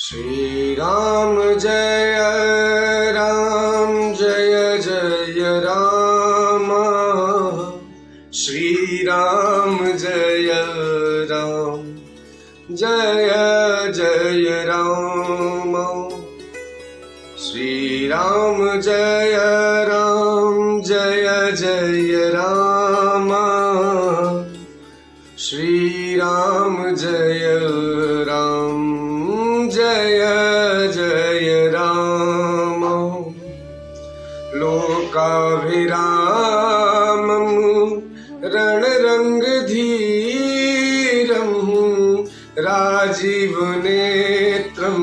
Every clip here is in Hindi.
श्री राम जय जय राम। श्री राम जय जय राम। श्री राम जय जय राम। श्री राम जय जय राम। लोकाभिरामं रणरङ्गधीरं राजीवनेत्रं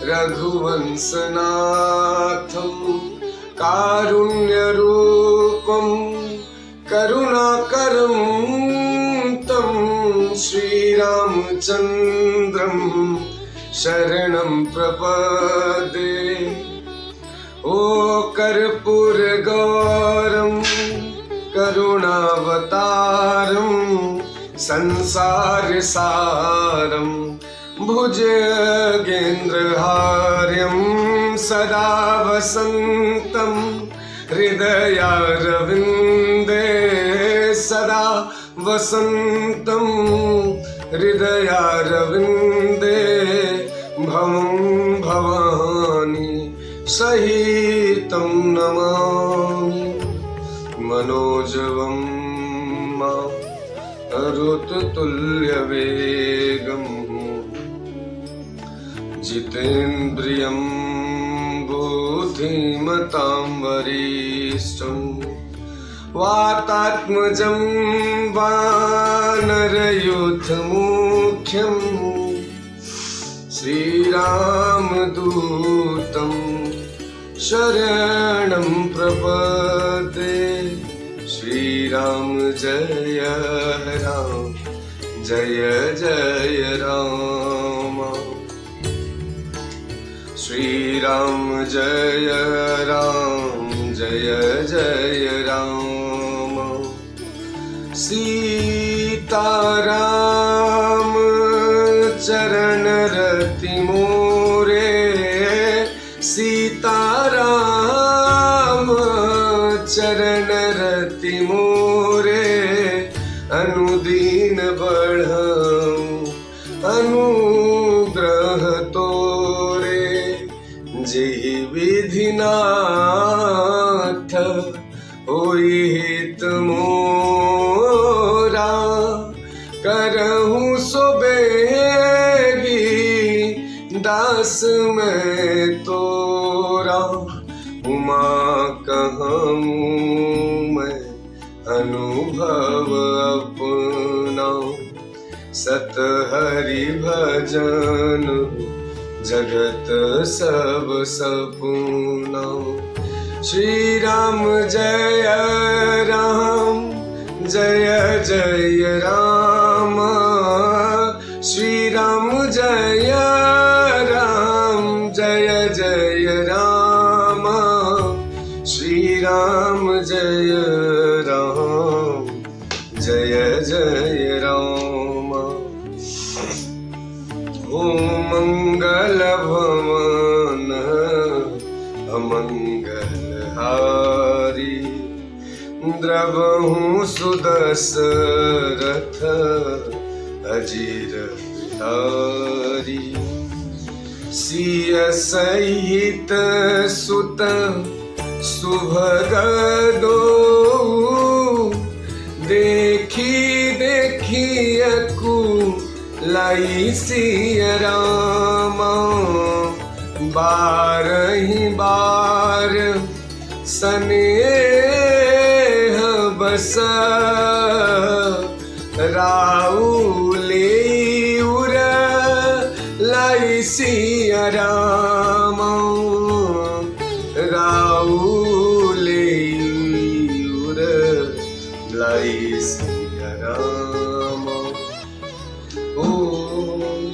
रघुवंशनाथं कारुण्यरूपं करुणाकरं तं श्रीरामचन्द्रं शरणं प्रपद्ये। ओ कर्पूरगौरं करुणावतारं संसारसारं भुजगेन्द्रहार्यं सदा वसन्तं हृदयारविन्दे सदा वसन्तं हृदयारविन्दे भवं भवानी सहितं नमामि। मनोजवं मारुततुल्यवेगं जितेन्द्रियं बुद्धिमतां वरिष्ठं वातात्मजं वानरयूथमुख्यं श्रीरामदूतं शरणं प्रपद्ये। श्रीराम जय जय राम। श्रीराम जय जय राम। सीताराम चरण रति मोरे। सीताराम चरण रति मोरे। अनुदीन बढ़ाऊं अनुग्रह तोरे। जेहि विधिनाथ होई हित मोरा। करहूं सो बेगी दास मैं तोरा। उमा कहूँ मैं अनुभव अपना। सत हरि भजन जगत सब सपुना। श्री राम जय जय राम। श्री राम जय जय राम। श्री राम जय जय राम। ओ मंगल भवन अमंगलहारी। द्रवहूँ सुदशरथ अजीर बिहारी। सिय सहित सुत सुभग दो। देखी अकुलाई सिय राम। बारहि बार स्नेह बस। राउले उर लाई सिय राम। राउले उर लाई सिय राम। ओ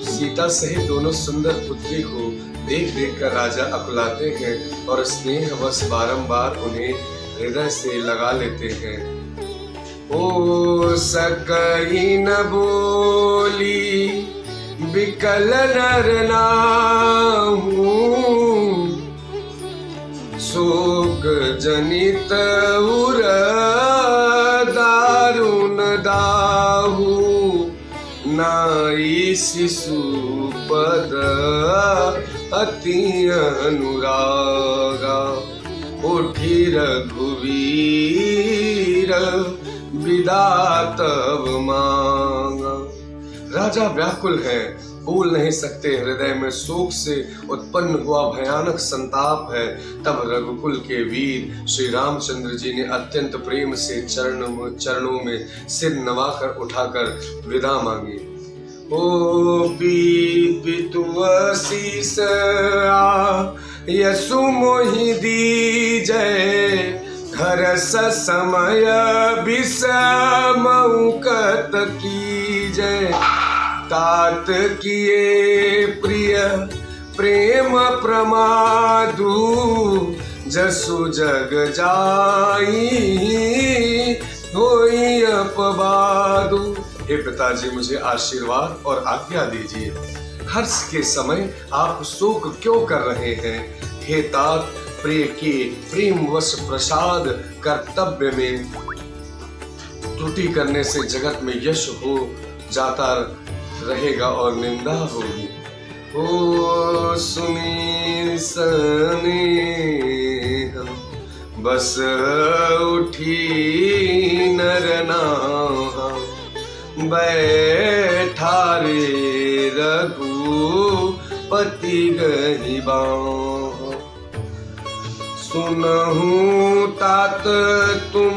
सीता सहित दोनों सुंदर पुत्री को देख कर राजा अकुलाते हैं और स्नेहवश बारंबार उन्हें हृदय से लगा लेते हैं। ओ सकई न बोली विकल नर नारी। शिशुपद अति अनुरागा। उठी रघुवीर विदा तब मांगा। राजा व्याकुल है, बोल नहीं सकते, हृदय में शोक से उत्पन्न हुआ भयानक संताप है। तब रघुकुल के वीर श्री रामचंद्र जी ने अत्यंत प्रेम से चरणों में सिर नवाकर उठाकर विदा मांगी। ओ पितुअसीस यसु मोहि दीजय, हरस समय बिसमौकत कीजय। तात किए प्रिय प्रेम प्रमादु, जसु जग जाई होई अपवादु। हे पिताजी, मुझे आशीर्वाद और आज्ञा दीजिए। हर्ष के समय आप शोक क्यों कर रहे हैं? हे तात, प्रिय के प्रेमवश प्रसाद कर्तव्य में त्रुटि करने से जगत में यश हो जाता रहेगा और निंदा होगी। ओ सुनी स्नेह बस उठी नर नाहा, बैठा रे रघुपति गहिबाँ। सुनहु तात तुम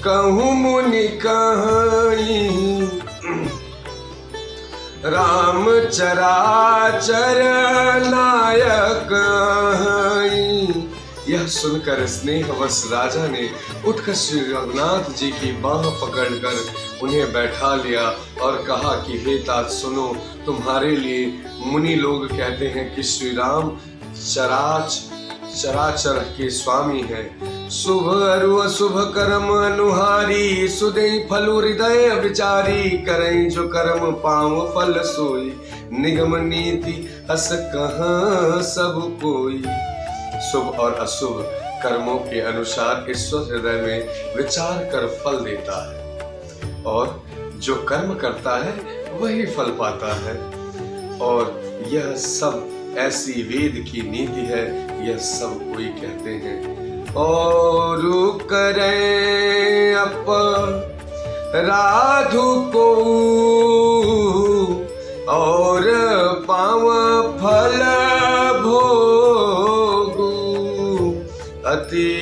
कहूँ मुनि कहीं, राम चराचर नायक हैं। यह सुनकर स्नेहवश राजा ने उठकर श्री रघुनाथ जी की बाह पकड़कर उन्हें बैठा लिया और कहा कि हे तात सुनो, तुम्हारे लिए मुनि लोग कहते हैं कि श्री राम चराचर के स्वामी हैं। शुभ अरु अशुभ कर्म अनुहारी, सुदय फलु हृदय विचारी। करें जो कर्म पाँव फल सोई, निगम नीति अस कहाँ सब कोई। शुभ और अशुभ कर्मों के अनुसार ईश्वर हृदय में विचार कर फल देता है, और जो कर्म करता है वही फल पाता है। और यह सब ऐसी वेद की नीति है, यह सब कोई कहते हैं। और करें अपराधु को, और पाव फल भोगु। अति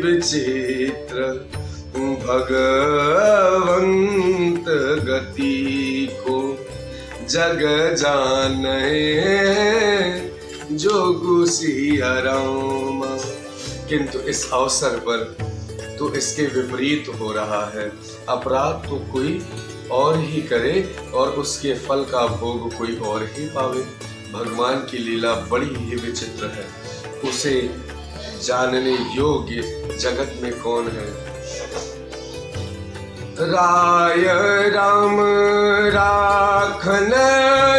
विचित्र भगवंत गति को, जग जाने जोगु सिया राम। किंतु इस अवसर पर तो इसके विपरीत हो रहा है। अपराध तो कोई और ही करे और उसके फल का भोग कोई और ही पावे। भगवान की लीला बड़ी ही विचित्र है, उसे जानने योग्य जगत में कौन है। राय राम राखन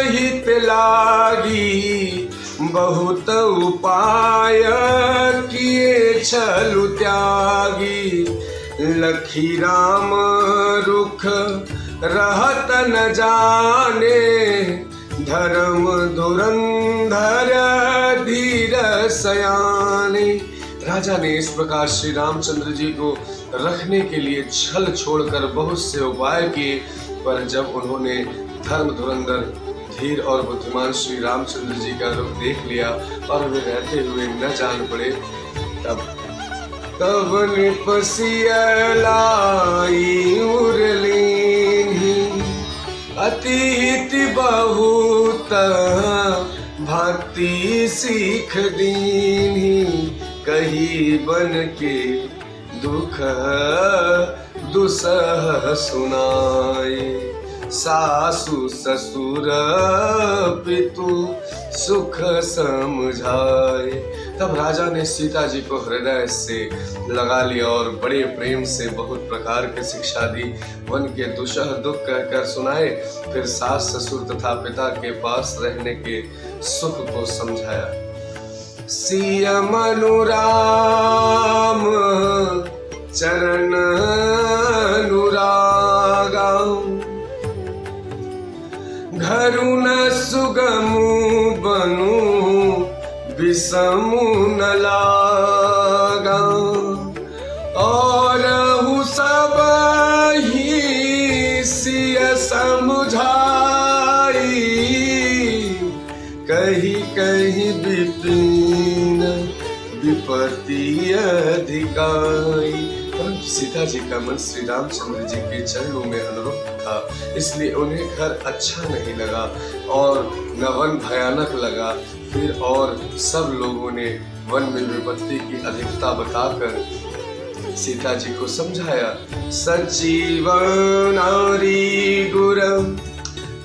हित लागी, बहुत उपाय किए छलु त्यागी। लखी राम रुख रहत न जाने, धर्म धुरंधर धीर सयाने। राजा ने इस प्रकार श्री रामचंद्र जी को रखने के लिए छल छोड़कर बहुत से उपाय किए, पर जब उन्होंने धर्म धुरंधर धीर और बुद्धिमान श्री रामचंद्र जी का रूप देख लिया और वे रहते हुए न जान पड़े, तब निपसियलाई उरलीन्ही। अतीति बहुत भक्ति सीख दीन्ही, कही बन के दुख दुसह सुनाए। सासु ससुर पितु सुख समझाए। तब राजा ने सीता जी को हृदय से लगा लिया और बड़े प्रेम से बहुत प्रकार की शिक्षा दी। वन के दुसह दुख कहकर सुनाए, फिर सास ससुर तथा पिता के पास रहने के सुख को समझाया। सियम अनुराम चरण अनुरागा, अरुण सुगमु बनु विषमु न लागा और सब ही सिय समुझाई कहीं कहीं विपिन विपत्ति अधिकाई। सीता जी का मन श्री रामचंद्र जी के चरणों में अनुरुक्त था, इसलिए उन्हें घर अच्छा नहीं लगा और न वन भयानक लगा। फिर और सब लोगों ने वन में विपत्ति की अधिकता बताकर सीता जी को समझाया। सजीवन नारी गुर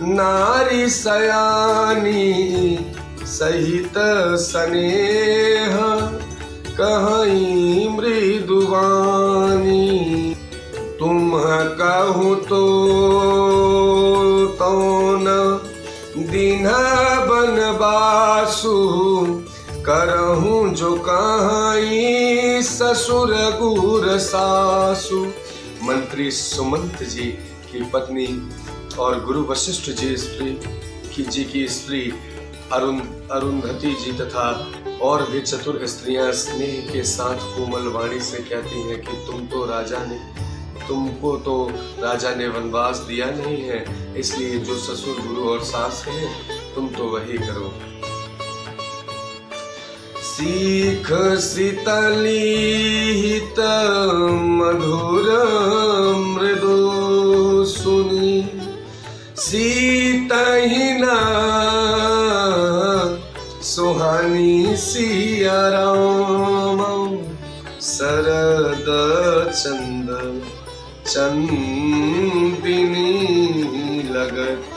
नारी सयानी सहित स्नेह कहीं मृदुवानी तुम कहूँ तो न दिन बनवासु करहूँ जो कहीं ससुर गुर सासु। मंत्री सुमंत जी की पत्नी और गुरु वशिष्ठ जी की स्त्री अरुंधति जी तथा और भी चतुर स्त्रियां स्नेह के साथ कोमल वाणी से कहती हैं कि तुमको तो राजा ने वनवास दिया नहीं है, इसलिए जो ससुर गुरु और सास है तुम तो वही करो। सीख शीतलित मधुर मृदु सुनी सीतहीना सुहानी सिया राम शरद चंद चंदिनी लगत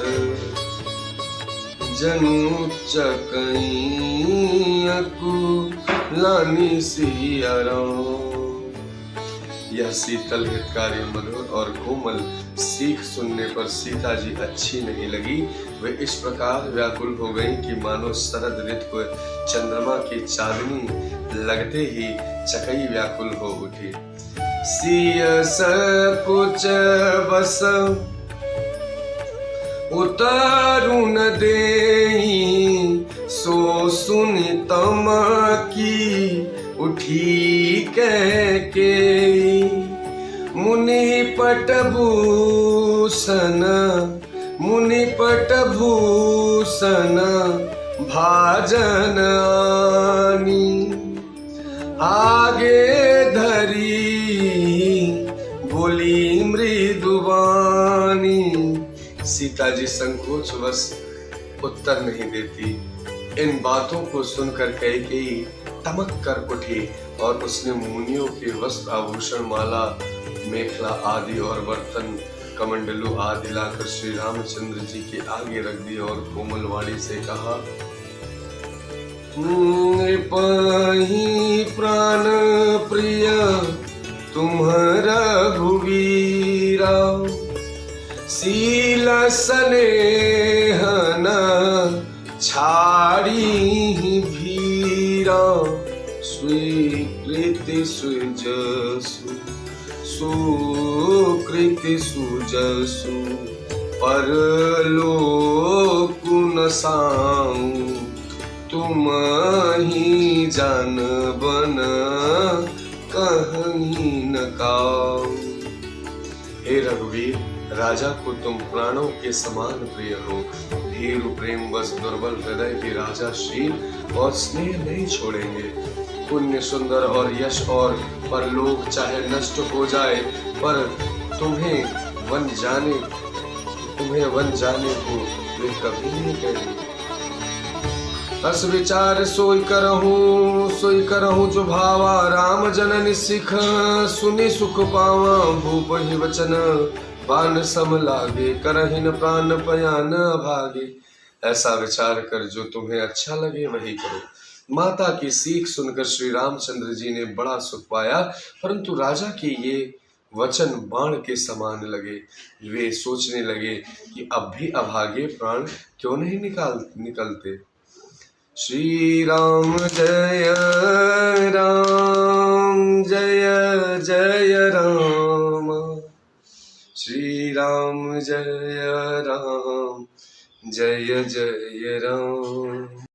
जनु चकैयकु लानी सिया राम। यह शीतल हितकारी मधुर और कोमल सीख सुनने पर सीता जी अच्छी नहीं लगी। वे इस प्रकार व्याकुल हो गई कि मानो शरद ऋतु को चंद्रमा की चांदनी लगते ही चकई व्याकुल हो उठी। सियस कुच बस उतारू न देई सो सुनि तमा की उठी के मुनि पटभूषण भाजन आनी आगे धरी बोली मृदुवानी। सीता जी संकोचवश उत्तर नहीं देती। इन बातों को सुनकर कैकेयी तमक कर उठी और उसने मुनियों के वस्त्र आभूषण माला मेखला आदि और बर्तन कमंडलू आदि लाकर श्री रामचंद्र जी के आगे रख दी और कोमल वाणी से कहा, नृपहि प्राण प्रिय तुम्हारा रघुवीरा शील स्नेह न छाड़ी भीरा स्वीकृति सुजसु सुकृति सुजसु परलोकु न साऊं तुम ही जानबन कहीं न काऊ। हे रघुवीर, राजा को तुम प्राणों के समान प्रिय हो। भीरु प्रेम बस दुर्बल हृदय भी राजा शील और स्नेह नहीं छोड़ेंगे। पुण्य सुंदर और यश और परलोक चाहे नष्ट हो जाए पर तुम्हें वन जाने को वे कभी नहीं करेंगे। अस विचार सोई करहूँ जो भावा राम जननी सिख सुनि सुख पावा भूप ही वचन बान सम लागे करहिन प्राण पयान भागे। ऐसा विचार कर जो तुम्हें अच्छा लगे वही करो। माता की सीख सुनकर श्री रामचंद्र जी ने बड़ा सुख पाया, परंतु राजा के ये वचन बाण के समान लगे। वे सोचने लगे कि अब भी अभागे प्राण क्यों नहीं निकलते। श्री राम जय जय राम, श्री राम जय राम जय जय राम।